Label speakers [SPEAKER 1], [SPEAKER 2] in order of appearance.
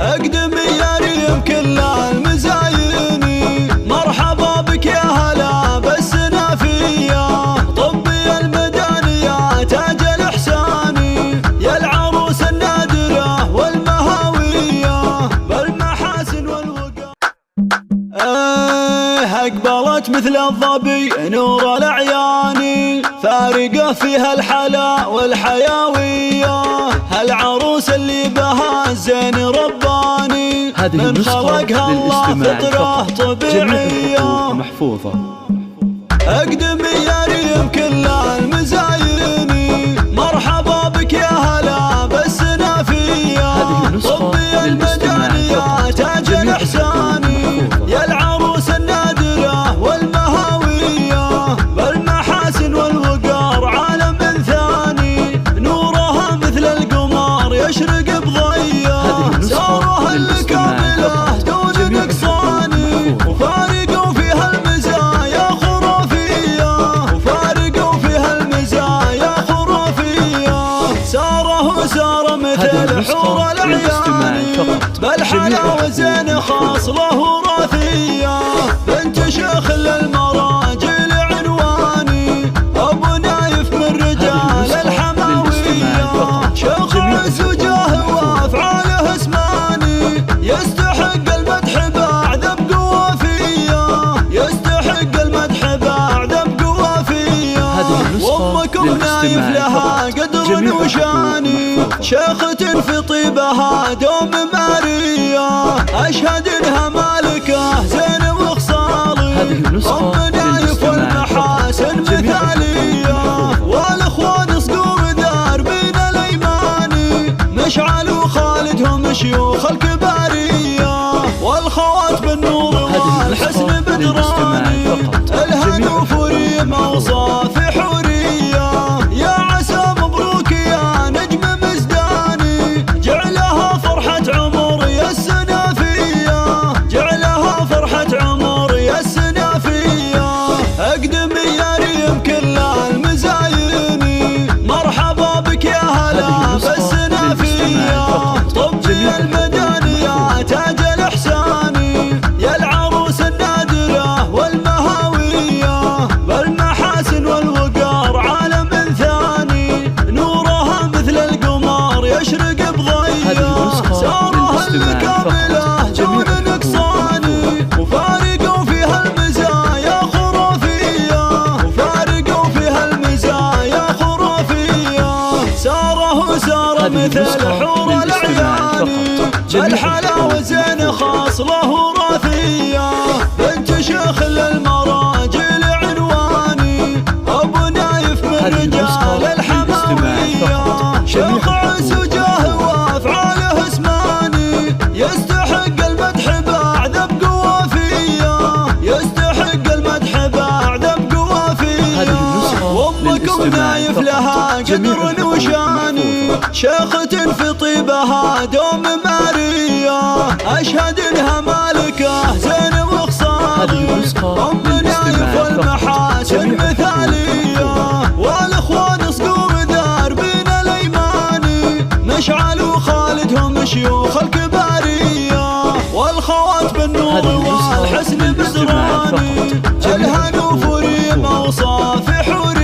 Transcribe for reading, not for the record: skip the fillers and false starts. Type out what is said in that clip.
[SPEAKER 1] اقدم يا ريم كل المزايني، مرحبا بك يا هلا بالسنافية، طبي المدانية تاج الإحساني، يا العروس النادرة والمهاوية بالمحاسن والوقار. اقبلت مثل الظبي نور الأعياني، فارقة فيها الحلا والحيوية، هالعروس اللي بها الزين رباني، من خلقها الله فطرة طبيعية
[SPEAKER 2] محفوظة.
[SPEAKER 1] اقدم يا ريم كل المزايني، مرحبا بك يا هلا بالسنافية، طبي المدانية تاج الإحساني، يا العروس النادرة والمهاوية بالمحاسن والوقار، عالم ثاني نورها مثل القمر يشرق بضية، سارها الكاملة دون نقصاني، وفارقوا فيها المزايا خرافية، وفارقوا فيها المزايا خرافية، ساره سار مثل حور الأعيان، بالحلا وزين خاص له وراثية، بنت شيخ للمراجل عنواني، أبو نايف من رجال الحماوية، شيخ عز وجاه وأفعاله اسماني، يستحق المدح بعد بقوافية، يستحق المدح بعد بقوافية، وأمكم نايف لها قدر وشاني، شيخة في طيبها دوم مارية، أشهد إنها مالكة زين وخصالي، أم نايف والمحاسن مثالية، والإخوان صقور داربين الأيماني، مشعل وخالدهم شيوخ الكبارية، والخوات بالنور والحسن بدراني، الهنوف وريم أوصاف حورية، يا عسى مبروك يا نجم مزداني، جعلها فرحة عمر يا السنافية، جعلها فرحة عمر يا السنافية، اقدم يا ريم كل المزايني، مرحبا بك يا هلا بالسنافية، طبي المدانية تاج الإحساني، يا العروس النادرة والمهاوية بالمحاسن والوقار، عالم ثاني نورها مثل القمر يشرق بضية، سارها الكاملة دون نقصاني، وفارقوا فيها المزايا خرافية، وفارقوا فيها المزايا خرافية، ساره سار مثل حور الأعياني، بالحلا وزين خاص له وراثية، بنت شيخ للمراجل عنواني، أبو نايف من رجال الحماوية، شيخ عز وجاه وأفعاله اسماني، يستحق المدح بعد بقوافية، يستحق المدح بعد بقوافية، وأمكم نايف لها قدر وشاني، شيخة في طيبها دوم مارية، أشهد إنها مالكة زين وخصالي، أم نايف والمحاسن مثالية، والإخوان صقور داربين الأيماني، مشعل وخالدهم شيوخ الكبارية، والخوات بالنور والحسن بدراني، الهنوف وريم أوصاف حورية.